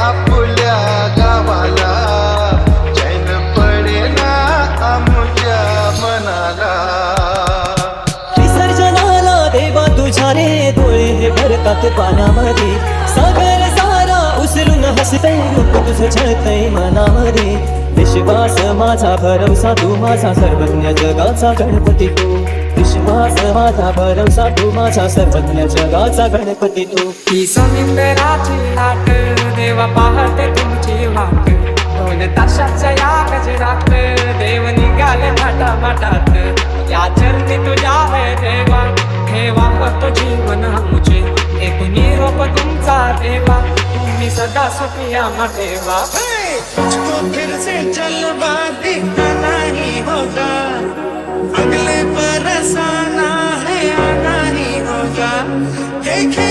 आपल्या गावाला चैन पडेना आमच्या मनाला. विसर्जनाला देवा तुझ्या रे डोळे भरतात पाण्यामध्ये. सागर सारा उचलून हसतय रूप तुझं छळतय मनामध्ये. विश्वास माझा भरवसा तू माझा सर्वज्ञ जगाचा गणपती तू. विश्वास माझा भरवसा तू माझा सर्वज्ञ जगाचा गणपती तू. ही समिंदराची लाट देवा पाहते तुमची वाट. ढोल ताशाच्या या गजरात देव निघाले थाटामाटात. या चरणी तुझ्या है देवा ठेवा तो जीवन आमचे. एक निरोप तुमचा देवा तुम्ही सदा सुखिया ठेवा. तुझको फिर से जलवा दिखाना ही होगा. अगले बरस आना है आना ही होगा. देखे